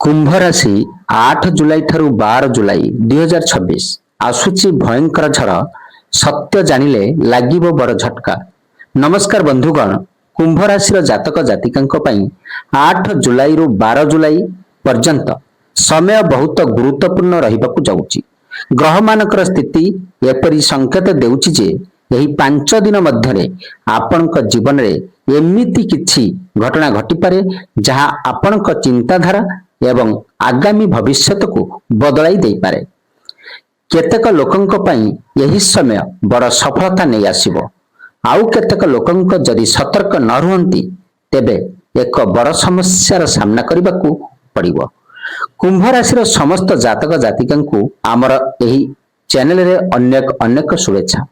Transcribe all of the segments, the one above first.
कुंभ राशि 8 जुलाई ठारू 12 जुलाई 2026 आसुची भयंकर झड़ सत्य जानिले लागिबो बड़ झटका। नमस्कार बंधुगण, कुंभ राशि जातक जातिकांक पई 8 जुलाई रु 12 जुलाई पर्यंत समय बहुत गुरुत्वपूर्ण रहिबाकु जाउची। ग्रह मानकर स्थिति एपरि संकेत देउची जे यही 5 दिन मध्यरे आपनक जीवन रे एमिति किछि घटना घटी पारे जहा आपनक चिंताधारा एवं आगामी भविष्यत को बदलाई दे पारे। केतेक लोकंक पई यही समय बड़ सफलता नहीं आसीबो। आउ केतेक लोकंक जदि सतर्क न रुहंती तेबे एक बड़ समस्यार सामना करबाकू पड़िबो। कुंभ राशि समस्त जातक जातिकांकू आमर एही चैनल रे अनेक शुभेच्छा।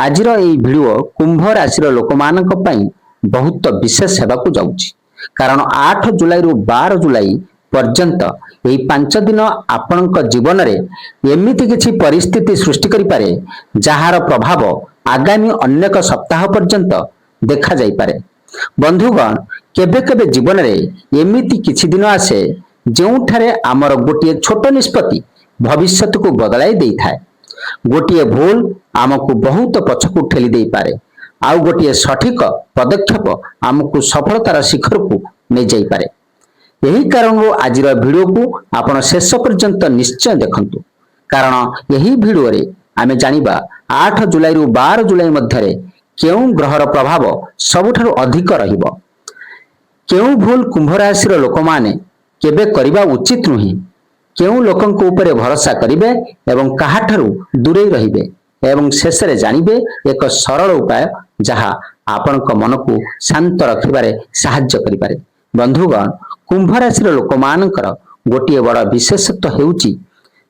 आजिर एही वीडियो कुंभ राशि लोकमानक पई बहुत विशेष हेबाकू जाउची, कारण 8 जुलाई रु 12 जुलाई पर्यंत यही 5 दिन आपणक जीवन रे एमिति किछि परिस्थिति सृष्टि करि पारे जहार प्रभाव आगामी अनेक सप्ताह पर्यंत देखा जाई पारे। बंधुगण, केबे केबे जीवन रे एमिति किछि दिन आसे जोठारे आमर गोटिए छोट निष्पत्ति भविष्यत को बदलाई देई थाए। गोटिए भूल आमको बहुत पछकु ठेली देई पारे, आउ गोटिए सठिक पदक्षेप आमको सफलतार शिखर को नै जाई पारे। यही कारण आज वीडियो को आपण शेष पर्यंत निश्चय देखंतु, कारण यही वीडियो रे आमे जानिबा 8 जुलाई रु 12 जुलाई मध्यरे केउं ग्रहर प्रभाव सबुठारु अधिक रहिबो, केउं भूल कुंभ राशि लोक माने केबे करिबा उचित नुही, केउं लोकंक ऊपर भरोसा करिवे एवं काहाठारु दूरे रहिबे, एवं शेष रे जानिबे एक सरल उपाय जहा आपनक मन को शांत रखिबारे सहाय्य करि पारे। बंधुगण, कुंभ राशि लोक मानकर गोटिए बड़ विशेषत्व हेउची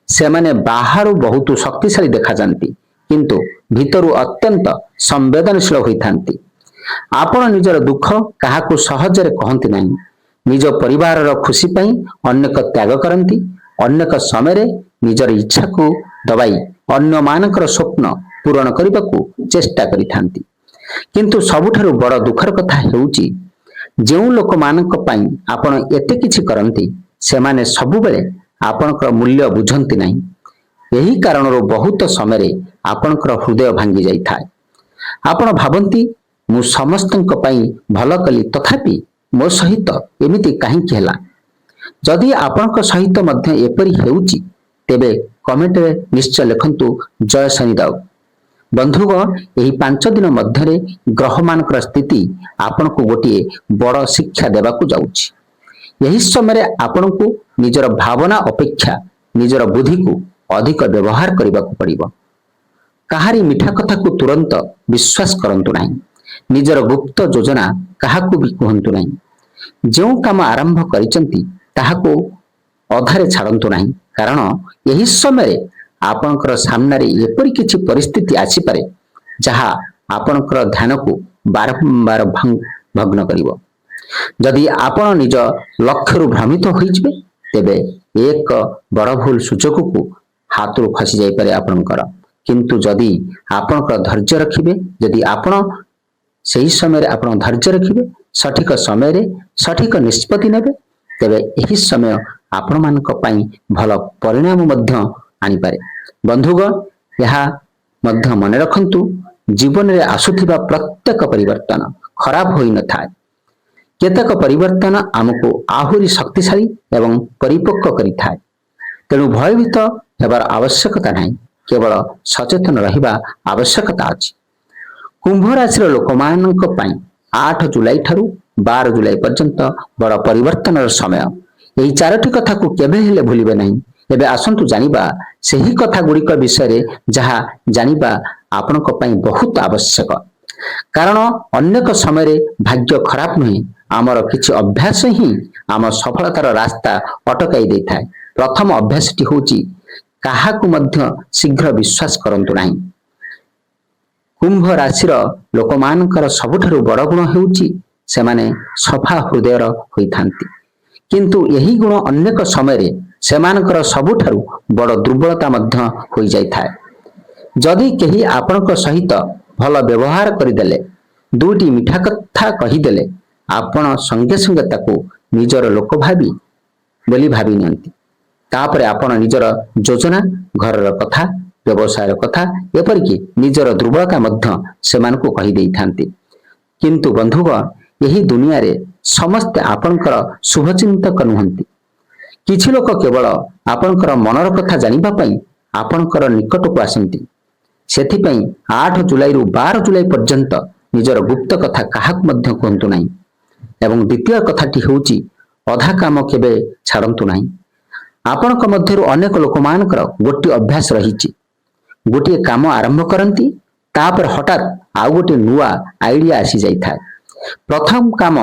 सेमाने बाहरु बहुत शक्तिशाली देखा जानती, किंतु भीतरु अत्यंत संवेदनशील होइथांती। आपण निजर दुख काहाकू सहजरे कहंती नाही, निज परिवारर खुशी पई अनेक त्याग करंती, अनेक समय रे निजर इच्छा को दबाई अन्य मानकर स्वप्न पूरण करबाकू चेष्टा करिथांती। किंतु सबुठारु बड़ दुखर कथा हेउची जेउ लोक मानक पई आपण एते किछि करंती सेमाने सबु बेले आपनकर मूल्य बुझंती नाही। यही कारणरो बहुत समय रे आपनकर हृदय भांगी जाई थाए। आपण भाबंती मु समस्तंक पई भल कली, तथापि मो सहित एमिति काहे केला। जदि आपनक सहित मध्य एपरि हेउची तेबे कमेंट रे निश्चय लिखंतु जय शनिदेव। बंधुगण, यही 5 दिन मध्यरे ग्रह मानकर स्थिति आपण को गोटिए बड़ शिक्षा देबाकू जाउची। यही समय आपण को निजर भावना अपेक्षा निजर बुद्धि को अधिक व्यवहार करबाकू पड़िबो। काहारी मिठा कथा को तुरंत विश्वास करंतु नाही, निजर गुप्त योजना काहाकू भी कहंतु नाही। जो काम आरंभ करिसंती ताहाको अधारे छाड़ंतु नाही, कारण यही समय आपनकर सामने एपरि किछि परिस्थिति आसी पारे जहा आपनकर ध्यान को बारंबार भग्न करिवो। जदि आपण निज लक्ष्य भ्रमित होइजबे तेबे एक बड़ भूल सुजोग को हाथरू खसी जाई पारे आपनकर। किंतु जदि आपनकर धैर्य रखिबे, जदि आपण सही समय आपण धैर्य रखिबे, सठिक समय रे सठिक निष्पत्ति नेबे, तेबे एही समय आपण मानक पई भल परिणाम मध्य आनी पारे। बंधुगण, यहा मध्य मन रखंतु जीवन रे आसुथिबा प्रत्येक परिवर्तन खराब होई न थाए। केतक परिवर्तन आमको आहुरी शक्तिशाली एवं परिपक्व करि थाए। तेणु भयभीत हेबार आवश्यकता नाही, केवल सचेतन रहिबा आवश्यकता अछि। कुंभ राशि लोकमानक पई 8 जुलाई ठारू 12 जुलाई पर्यंत बड़ परिवर्तनर समय। एही चारोटी कथा को केबे हेले भूलिबे नाही। एबे आसंतु जानिबा सही कथा गुड़िक विषय जहा जानिबा आपनक पई बहुत आवश्यक, कारण अनेक समय रे भाग्य खराब नहीं, आमर किछि अभ्यास ही आम सफलतार रास्ता अटकाई दे थाए। प्रथम अभ्यासटी होची काहाकू मध्य शीघ्र विश्वास करंतु नाही। कुंभ राशि लोकमानकर सबुठारु बड़ गुण हेउची सेमाने सफा हृदयर होइथांती, किंतु यही गुण अनेक समय रे सेमानकर सबुठारु बड़ दुर्बलता मध्य होई जाई थाए। जदि केही आपनक सहित भल व्यवहार करिदेले, दुटी मिठा कथा कहिदेले, आपण संगे संगे ताकू निजर लोक भाबी ବୋଲି ଭାବି ନିଅନ୍ତି। ତାପରେ ଆପଣ ନିଜର ଯୋଜନା, ଘରର କଥା, ବ୍ୟବସାୟର କଥା, ଏପରିକି ନିଜର ଦୁର୍ବଳତା ମଧ୍ୟ ସେମାନଙ୍କୁ କହିଦେଇଥାନ୍ତି। କିନ୍ତୁ ବନ୍ଧୁଗଣ, ଏହି ଦୁନିଆରେ ସମସ୍ତେ ଆପଣଙ୍କର ଶୁଭଚିନ୍ତକ ନୁହନ୍ତି। କିଛି ଲୋକ କେବଳ ଆପଣଙ୍କର ମନର କଥା ଜାଣିବା ପାଇଁ ଆପଣଙ୍କର ନିକଟକୁ ଆସନ୍ତି। ସେଥିପାଇଁ 8 ଜୁଲାଇରୁ 12 ଜୁଲାଇ ପର୍ଯ୍ୟନ୍ତ ନିଜର ଗୁପ୍ତ କଥା କାହାକୁ ମଧ୍ୟ କୁହନ୍ତୁ ନାହିଁ। ଏବଂ ଦ୍ୱିତୀୟ କଥାଟି ହେଉଛି, ଅଧା କାମ କେବେ ଛାଡ଼ନ୍ତୁ ନାହିଁ। ଆପଣଙ୍କ ମଧ୍ୟରୁ ଅନେକ ଲୋକମାନଙ୍କର ଗୋଟିଏ ଅଭ୍ୟାସ ରହିଛି। ଗୋଟିଏ କାମ ଆରମ୍ଭ କରନ୍ତି, ତାପରେ ହଠାତ୍ ଆଉ ଗୋଟିଏ ନୂଆ ଆଇଡିଆ ଆସିଯାଇଥାଏ। ପ୍ରଥମ କାମ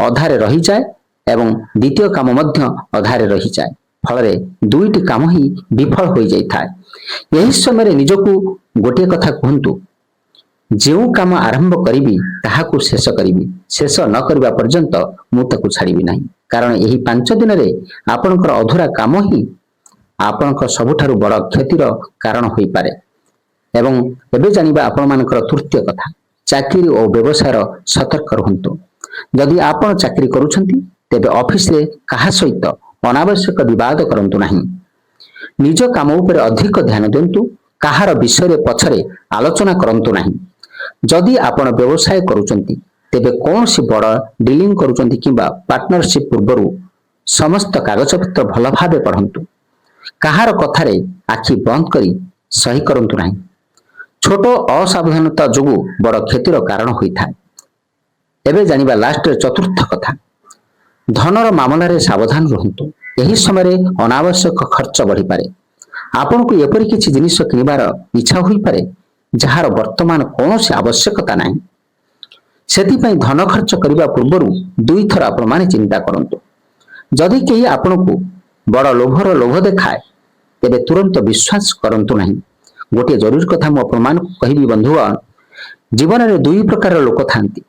ଅଧାରେ ରହିଯାଏ ଏବଂ ଦ୍ୱିତୀୟ କାମ ମଧ୍ୟ ଅଧାରେ ରହିଯାଏ। ଫଳରେ ଦୁଇଟି କାମ ହିଁ ବିଫଳ ହୋଇଯାଇଥାଏ। ଏହି ସମୟରେ ନିଜକୁ ଗୋଟିଏ କଥା କୁହନ୍ତୁ, ଯେଉଁ କାମ ଆରମ୍ଭ କରିବି ତାହାକୁ ଶେଷ କରିବି। ଶେଷ ନ କରିବା ପର୍ଯ୍ୟନ୍ତ ମୁଁ ତାକୁ ଛାଡ଼ିବି ନାହିଁ। କାରଣ ଏହି 5 ଦିନରେ ଆପଣଙ୍କର ଅଧୁରା କାମ ହିଁ ଆପଣଙ୍କ ସବୁଠାରୁ ବଡ଼ କ୍ଷତିର କାରଣ ହୋଇପାରେ। ଏବଂ ଏବେ ଜାଣିବା ଆପଣମାନଙ୍କର ତୃତୀୟ କଥା, ଚାକିରି ଓ ବ୍ୟବସାୟର ସତର୍କ ରୁହନ୍ତୁ। ଯଦି ଆପଣ ଚାକିରି କରୁଛନ୍ତି, ତେବେ ଅଫିସରେ କାହା ସହିତ ଅନାବଶ୍ୟକ ବିବାଦ କରନ୍ତୁ ନାହିଁ। ନିଜ କାମ ଉପରେ ଅଧିକ ଧ୍ୟାନ ଦିଅନ୍ତୁ। କାହାର ବିଷୟରେ ପଛରେ ଆଲୋଚନା କରନ୍ତୁ ନାହିଁ। ଯଦି ଆପଣ ବ୍ୟବସାୟ କରୁଛନ୍ତି, ତେବେ କୌଣସି ବଡ଼ ଡିଲିଂ କରୁଛନ୍ତି କିମ୍ବା ପାର୍ଟନରସିପ୍ ପୂର୍ବରୁ ସମସ୍ତ କାଗଜପତ୍ର ଭଲ ଭାବେ ପଢ଼ନ୍ତୁ। କାହାର କଥାରେ ଆଖି ବନ୍ଦ କରି ସହି କରନ୍ତୁ ନାହିଁ। ଛୋଟ ଅସାବଧାନତା ଯୋଗୁଁ ବଡ଼ କ୍ଷତିର କାରଣ ହୋଇଥାଏ। ଏବେ ଜାଣିବା ଲାଷ୍ଟରେ ଚତୁର୍ଥ କଥା, ଧନର ମାମଲାରେ ସାବଧାନ ରୁହନ୍ତୁ। ଏହି ସମୟରେ ଅନାବଶ୍ୟକ ଖର୍ଚ୍ଚ ବଢ଼ିପାରେ। ଆପଣଙ୍କୁ ଏପରି କିଛି ଜିନିଷ କିଣିବାର ଇଚ୍ଛା ହୋଇପାରେ ଯାହାର ବର୍ତ୍ତମାନ କୌଣସି ଆବଶ୍ୟକତା ନାହିଁ। ସେଥିପାଇଁ ଧନ ଖର୍ଚ୍ଚ କରିବା ପୂର୍ବରୁ 2 ଥର ଆପଣମାନେ ଚିନ୍ତା କରନ୍ତୁ। ଯଦି କେହି ଆପଣଙ୍କୁ ବଡ଼ ଲୋଭର ଲୋଭ ଦେଖାଏ, ତେବେ ତୁରନ୍ତ ବିଶ୍ୱାସ କରନ୍ତୁ ନାହିଁ। ଗୋଟିଏ ଜରୁରୀ କଥା ମୁଁ ଆପଣମାନଙ୍କୁ କହିବି ବନ୍ଧୁଗଣ, ଜୀବନରେ 2 ପ୍ରକାରର ଲୋକ ଥାନ୍ତି।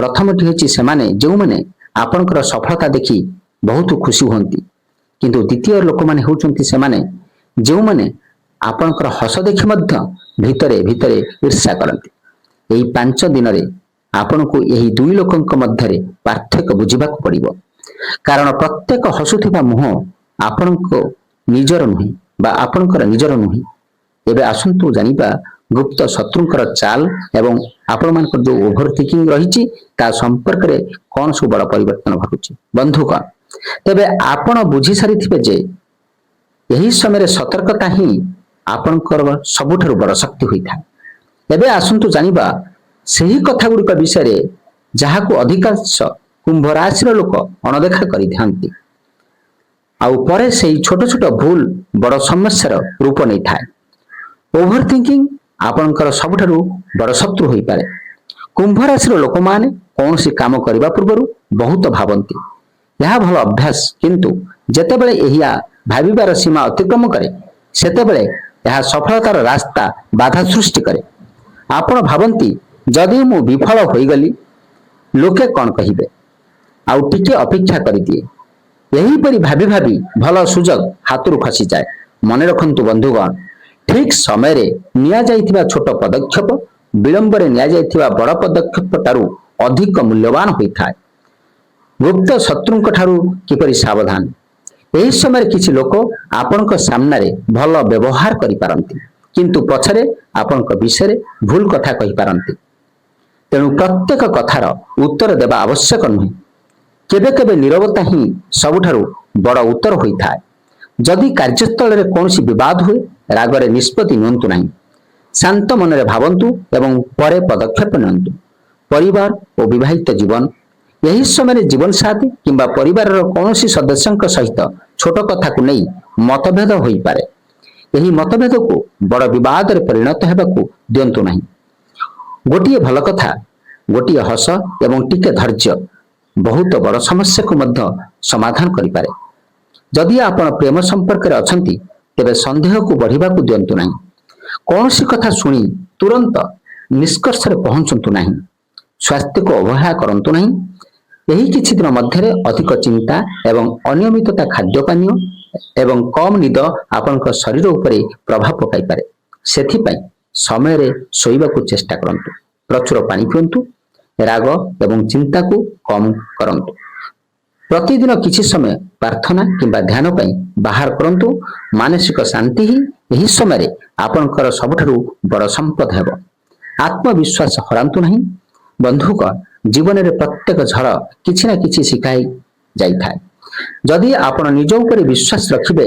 ପ୍ରଥମଟି ହେଉଛି ସେମାନେ ଯେଉଁମାନେ ଆପଣଙ୍କର ସଫଳତା ଦେଖି ବହୁତ ଖୁସି ହୁଅନ୍ତି। କିନ୍ତୁ ଦ୍ୱିତୀୟ ଲୋକମାନେ ହେଉଛନ୍ତି ସେମାନେ ଯେଉଁମାନେ ଆପଣଙ୍କର ହସ ଦେଖି ମଧ୍ୟ ଭିତରେ ଭିତରେ ଈର୍ଷା କରନ୍ତି। ଏହି 5 ଦିନରେ ଆପଣଙ୍କୁ ଏହି 2 ଲୋକଙ୍କ ମଧ୍ୟରେ ପାର୍ଥକ୍ୟ ବୁଝିବାକୁ ପଡ଼ିବ। କାରଣ ପ୍ରତ୍ୟେକ ହସୁଥିବା ମୁହଁ ଆପଣଙ୍କ ନିଜର ନୁହେଁ ବା ଆପଣଙ୍କର ନିଜର ନୁହେଁ। ଏବେ ଆସନ୍ତୁ ଜାଣିବା ଗୁପ୍ତ ଶତ୍ରୁଙ୍କର ଚାଲ ଏବଂ ଆପଣମାନଙ୍କର ଯେଉଁ ଓଭର ଥିଙ୍କିଂ ରହିଛି ତା ସମ୍ପର୍କରେ କଣ ସବୁ ବଡ଼ ପରିବର୍ତ୍ତନ ଘଟୁଛି। ବନ୍ଧୁଗଣ, ତେବେ ଆପଣ ବୁଝି ସାରିଥିବେ ଯେ ଏହି ସମୟରେ ସତର୍କତା ହିଁ ଆପଣଙ୍କର ସବୁଠାରୁ ବଡ଼ ଶକ୍ତି ହୋଇଥାଏ। ଏବେ ଆସନ୍ତୁ ଜାଣିବା ସେହି କଥା ଗୁଡ଼ିକ ବିଷୟରେ ଯାହାକୁ ଅଧିକାଂଶ କୁମ୍ଭ ରାଶିର ଲୋକ ଅଣଦେଖା କରିଥାନ୍ତି। ଆଉ ପରେ ସେହି ଛୋଟ ଛୋଟ ଭୁଲ ବଡ଼ ସମସ୍ୟାର ରୂପ ନେଇଥାଏ। ଓଭର ଥିଙ୍କିଂ ଆପଣଙ୍କର ସବୁଠାରୁ ବଡ଼ ଶତ୍ରୁ ହୋଇପାରେ। କୁମ୍ଭ ରାଶିର ଲୋକମାନେ କୌଣସି କାମ କରିବା ପୂର୍ବରୁ ବହୁତ ଭାବନ୍ତି। ଏହା ଭଲ ଅଭ୍ୟାସ, କିନ୍ତୁ ଯେତେବେଳେ ଏହି ଭାବିବାର ସୀମା ଅତିକ୍ରମ କରେ, ସେତେବେଳେ ଏହା ସଫଳତାର ରାସ୍ତା ବାଧା ସୃଷ୍ଟି କରେ। ଆପଣ ଭାବନ୍ତି, ଯଦି ମୁଁ ବିଫଳ ହୋଇଗଲି ଲୋକେ କଣ କହିବେ, ଆଉ ଟିକେ ଅପେକ୍ଷା କରିଦିଏ। ଏହିପରି ଭାବି ଭାବି ଭଲ ସୁଯୋଗ ହାତରୁ ଖସିଯାଏ। ମନେ ରଖନ୍ତୁ ବନ୍ଧୁଗଣ, ଠିକ୍ ସମୟରେ ନିଆଯାଇଥିବା ଛୋଟ ପଦକ୍ଷେପ ବିଳମ୍ବରେ ନିଆଯାଇଥିବା ବଡ଼ ପଦକ୍ଷେପ ଠାରୁ ଅଧିକ ମୂଲ୍ୟବାନ ହୋଇଥାଏ। ଗୁପ୍ତ ଶତ୍ରୁଙ୍କ ଠାରୁ କିପରି ସାବଧାନ। ଏହି ସମୟରେ କିଛି ଲୋକ ଆପଣଙ୍କ ସାମ୍ନାରେ ଭଲ ବ୍ୟବହାର କରିପାରନ୍ତି, କିନ୍ତୁ ପଛରେ ଆପଣଙ୍କ ବିଷୟରେ ଭୁଲ କଥା କହିପାରନ୍ତି। ତେଣୁ ପ୍ରତ୍ୟେକ କଥାର ଉତ୍ତର ଦେବା ଆବଶ୍ୟକ ନୁହେଁ। କେବେ କେବେ ନୀରବତା ହିଁ ସବୁଠାରୁ ବଡ଼ ଉତ୍ତର ହୋଇଥାଏ। ଯଦି କାର୍ଯ୍ୟସ୍ଥଳରେ କୌଣସି ବିବାଦ ହୁଏ, ରାଗରେ ନିଷ୍ପତ୍ତି ନିଅନ୍ତୁ ନାହିଁ। ଶାନ୍ତ ମନରେ ଭାବନ୍ତୁ ଏବଂ ପରେ ପଦକ୍ଷେପ ନିଅନ୍ତୁ। ପରିବାର ଓ ବିବାହିତ ଜୀବନ, ଏହି ସମୟରେ ଜୀବନସାଥୀ କିମ୍ବା ପରିବାରର କୌଣସି ସଦସ୍ୟଙ୍କ ସହିତ ଛୋଟ କଥାକୁ ନେଇ ମତଭେଦ ହୋଇପାରେ। ଏହି ମତଭେଦକୁ ବଡ଼ ବିବାଦରେ ପରିଣତ ହେବାକୁ ଦିଅନ୍ତୁ ନାହିଁ। ଗୋଟିଏ ଭଲ କଥା, ଗୋଟିଏ ହସ ଏବଂ ଟିକେ ଧୈର୍ଯ୍ୟ ବହୁତ ବଡ଼ ସମସ୍ୟାକୁ ମଧ୍ୟ ସମାଧାନ କରିପାରେ। ଯଦି ଆପଣ ପ୍ରେମ ସମ୍ପର୍କରେ ଅଛନ୍ତି, ତେବେ ସନ୍ଦେହକୁ ବଢ଼ିବାକୁ ଦିଅନ୍ତୁ ନାହିଁ। କୌଣସି କଥା ଶୁଣି ତୁରନ୍ତ ନିଷ୍କର୍ଷରେ ପହଞ୍ଚନ୍ତୁ ନାହିଁ। ସ୍ୱାସ୍ଥ୍ୟକୁ ଅବହେଳା କରନ୍ତୁ ନାହିଁ। ଏହି କିଛି ଦିନ ମଧ୍ୟରେ ଅଧିକ ଚିନ୍ତା ଏବଂ ଅନିୟମିତତା, ଖାଦ୍ୟ ପାନୀୟ ଏବଂ କମ୍ ନିଦ ଆପଣଙ୍କ ଶରୀର ଉପରେ ପ୍ରଭାବ ପକାଇପାରେ। ସେଥିପାଇଁ ସମୟରେ ଶୋଇବାକୁ ଚେଷ୍ଟା କରନ୍ତୁ। ପ୍ରଚୁର ପାଣି ପିଅନ୍ତୁ। ରାଗ ଏବଂ ଚିନ୍ତାକୁ କମ୍ କରନ୍ତୁ। ପ୍ରତିଦିନ କିଛି ସମୟ ପ୍ରାର୍ଥନା କିମ୍ବା ଧ୍ୟାନ ପାଇଁ ବାହାର କରନ୍ତୁ। ମାନସିକ ଶାନ୍ତି ହିଁ ଏହି ସମୟରେ ଆପଣଙ୍କର ସବୁଠାରୁ ବଡ଼ ସମ୍ପଦ ହେବ। ଆତ୍ମବିଶ୍ୱାସ ହରାନ୍ତୁ ନାହିଁ। ବନ୍ଧୁକ ଜୀବନରେ ପ୍ରତ୍ୟେକ ଝଡ଼ କିଛି ନା କିଛି ଶିଖାଇ ଯାଇଥାଏ। ଯଦି ଆପଣ ନିଜ ଉପରେ ବିଶ୍ୱାସ ରଖିବେ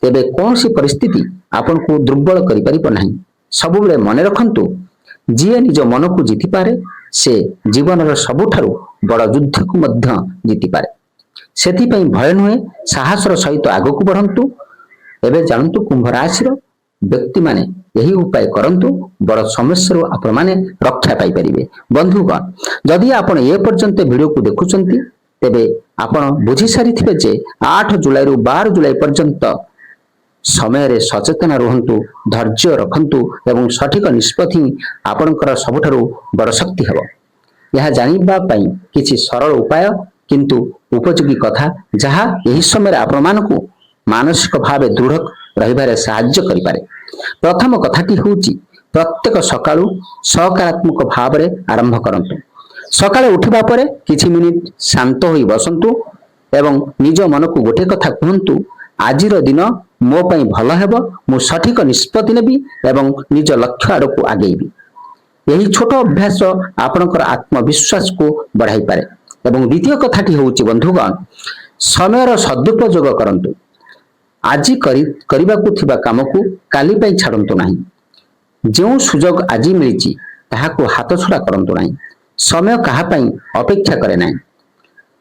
ତେବେ କୌଣସି ପରିସ୍ଥିତି ଆପଣଙ୍କୁ ଦୁର୍ବଳ କରିପାରିବ ନାହିଁ। ସବୁବେଳେ ମନେ ରଖନ୍ତୁ, ଯିଏ ନିଜ ମନକୁ ଜିତିପାରେ ସେ ଜୀବନର ସବୁଠାରୁ ବଡ଼ ଯୁଦ୍ଧକୁ ମଧ୍ୟ ଜିତିପାରେ। ସେଥିପାଇଁ ଭୟ ନୁହେଁ, ସାହସର ସହିତ ଆଗକୁ ବଢନ୍ତୁ। ଏବେ ଜାଣନ୍ତୁ, କୁମ୍ଭ ରାଶିର ବ୍ୟକ୍ତିମାନେ ଏହି ଉପାୟ କରନ୍ତୁ, ବଡ଼ ସମସ୍ୟାରୁ ଆପଣମାନେ ରକ୍ଷା ପାଇପାରିବେ। ବନ୍ଧୁଗଣ, ଯଦି ଆପଣ ଏ ପର୍ଯ୍ୟନ୍ତ ଭିଡିଓକୁ ଦେଖୁଛନ୍ତି ତେବେ ଆପଣ ବୁଝି ସାରିଥିବେ ଯେ 8 ଜୁଲାଇରୁ 12 ଜୁଲାଇ ପର୍ଯ୍ୟନ୍ତ ସମୟରେ ସଚେତନ ରୁହନ୍ତୁ, ଧୈର୍ଯ୍ୟ ରଖନ୍ତୁ ଏବଂ ସଠିକ ନିଷ୍ପତ୍ତି ଆପଣଙ୍କର ସବୁଠାରୁ ବଡ଼ ଶକ୍ତି ହେବ। ଏହା ଜାଣିବା ପାଇଁ କିଛି ସରଳ ଉପାୟ କିନ୍ତୁ ଉପଯୋଗୀ କଥା, ଯାହା ଏହି ସମୟରେ ଆପଣମାନଙ୍କୁ ମାନସିକ ଭାବେ ଦୃଢ଼ ରହିବାରେ ସାହାଯ୍ୟ କରିପାରେ। ପ୍ରଥମ କଥାଟି ହେଉଛି, ପ୍ରତ୍ୟେକ ସକାଳୁ ସକାରାତ୍ମକ ଭାବରେ ଆରମ୍ଭ କରନ୍ତୁ। ସକାଳେ ଉଠିବା ପରେ କିଛି ମିନିଟ ଶାନ୍ତ ହୋଇ ବସନ୍ତୁ ଏବଂ ନିଜ ମନକୁ ଗୋଟିଏ କଥା କୁହନ୍ତୁ, ଆଜିର ଦିନ ମୋ ପାଇଁ ଭଲ ହେବ, ମୁଁ ସଠିକ ନିଷ୍ପତ୍ତି ନେବି ଏବଂ ନିଜ ଲକ୍ଷ୍ୟ ଆଡ଼କୁ ଆଗେଇବି। ଏହି ଛୋଟ ଅଭ୍ୟାସ ଆପଣଙ୍କର ଆତ୍ମବିଶ୍ୱାସକୁ ବଢ଼ାଇପାରେ। ଏବଂ ଦ୍ୱିତୀୟ କଥାଟି ହେଉଛି, ବନ୍ଧୁଗଣ, ସମୟର ସଦୁପଯୋଗ କରନ୍ତୁ। ଆଜି କରିବାକୁ ଥିବା କାମକୁ କାଲି ପାଇଁ ଛାଡ଼ନ୍ତୁ ନାହିଁ। ଯେଉଁ ସୁଯୋଗ ଆଜି ମିଳିଛି ତାହାକୁ ହାତଛଡ଼ା କରନ୍ତୁ ନାହିଁ। ସମୟ କାହା ପାଇଁ ଅପେକ୍ଷା କରେ ନାହିଁ।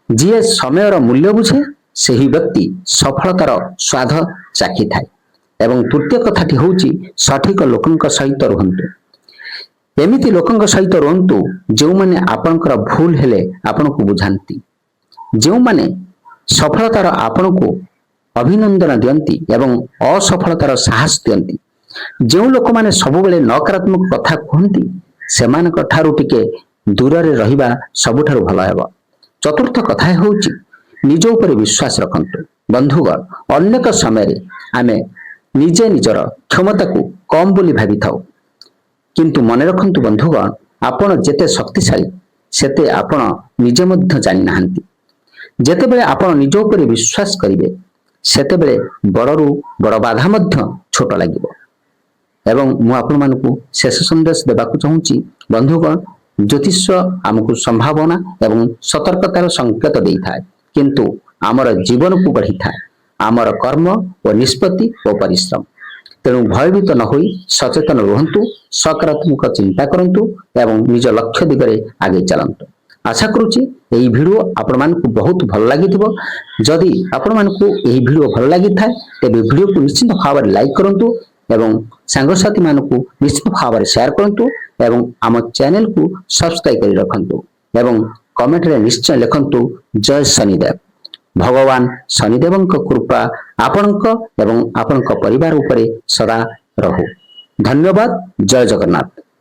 ଯିଏ ସମୟର ମୂଲ୍ୟ ବୁଝେ ସେହି ବ୍ୟକ୍ତି ସଫଳତାର ସ୍ୱାଦ ଚାଖିଥାଏ। ଏବଂ ତୃତୀୟ କଥାଟି ହେଉଛି, ସଠିକ ଲୋକଙ୍କ ସହିତ ରୁହନ୍ତୁ। ଏମିତି ଲୋକଙ୍କ ସହିତ ରୁହନ୍ତୁ ଯେଉଁମାନେ ଆପଣଙ୍କର ଭୁଲ ହେଲେ ଆପଣଙ୍କୁ ବୁଝାନ୍ତି, ଯେଉଁମାନେ ସଫଳତାର ଆପଣଙ୍କୁ ଅଭିନନ୍ଦନ ଦିଅନ୍ତି ଏବଂ ଅସଫଳତାର ସାହସ ଦିଅନ୍ତି। ଯେଉଁ ଲୋକମାନେ ସବୁବେଳେ ନକାରାତ୍ମକ କଥା କୁହନ୍ତି ସେମାନଙ୍କ ଠାରୁ ଟିକେ ଦୂରରେ ରହିବା ସବୁଠାରୁ ଭଲ ହେବ। ଚତୁର୍ଥ କଥା ହେଉଛି, ନିଜ ଉପରେ ବିଶ୍ୱାସ ରଖନ୍ତୁ। ବନ୍ଧୁଗଣ, ଅନେକ ସମୟରେ ଆମେ ନିଜେ ନିଜର କ୍ଷମତାକୁ କମ ବୋଲି ଭାବିଥାଉ, କିନ୍ତୁ ମନେ ରଖନ୍ତୁ ବନ୍ଧୁଗଣ, ଆପଣ ଯେତେ ଶକ୍ତିଶାଳୀ ସେତେ ଆପଣ ନିଜେ ମଧ୍ୟ ଜାଣିନାହାନ୍ତି। ଯେତେବେଳେ ଆପଣ ନିଜ ଉପରେ ବିଶ୍ୱାସ କରିବେ ସେତେବେଳେ ବଡ଼ରୁ ବଡ଼ ବାଧା ମଧ୍ୟ ଛୋଟ ଲାଗିବ। ଏବଂ ମୁଁ ଆପଣମାନଙ୍କୁ ଶେଷ ସନ୍ଦେଶ ଦେବାକୁ ଚାହୁଁଛି, ବନ୍ଧୁଗଣ, ଜ୍ୟୋତିଷ ଆମକୁ ସମ୍ଭାବନା ଏବଂ ସତର୍କତାର ସଂକେତ ଦେଇଥାଏ, କିନ୍ତୁ ଆମର ଜୀବନକୁ ଗଢ଼ିଥାଏ ଆମର କର୍ମ ଓ ନିଷ୍ପତ୍ତି ଓ ପରିଶ୍ରମ। ତେଣୁ ଭୟଭୀତ ନ ହୋଇ ସଚେତନ ରୁହନ୍ତୁ, ସକାରାତ୍ମକ ଚିନ୍ତା କରନ୍ତୁ ଏବଂ ନିଜ ଲକ୍ଷ୍ୟ ଦିଗରେ ଆଗେଇ ଚାଲନ୍ତୁ। ଆଶା କରୁଛି ଏହି ଭିଡ଼ିଓ ଆପଣମାନଙ୍କୁ ବହୁତ ଭଲ ଲାଗିଥିବ। ଯଦି ଆପଣମାନଙ୍କୁ ଏହି ଭିଡ଼ିଓ ଭଲ ଲାଗିଥାଏ ତେବେ ଭିଡ଼ିଓକୁ ନିଶ୍ଚିତ ଭାବରେ ଲାଇକ୍ କରନ୍ତୁ ଏବଂ ସାଙ୍ଗସାଥୀମାନଙ୍କୁ ନିଶ୍ଚିତ ଭାବରେ ସେୟାର କରନ୍ତୁ ଏବଂ ଆମ ଚ୍ୟାନେଲକୁ ସବସ୍କ୍ରାଇବ୍ କରି ରଖନ୍ତୁ ଏବଂ କମେଣ୍ଟରେ ନିଶ୍ଚୟ ଲେଖନ୍ତୁ, ଜୟ ଶନିଦେବ। ଭଗବାନ ଶନିଦେବଙ୍କ କୃପା ଆପଣଙ୍କ ଏବଂ ଆପଣଙ୍କ ପରିବାର ଉପରେ ସଦା ରହୁ। ଧନ୍ୟବାଦ। ଜୟ ଜଗନ୍ନାଥ।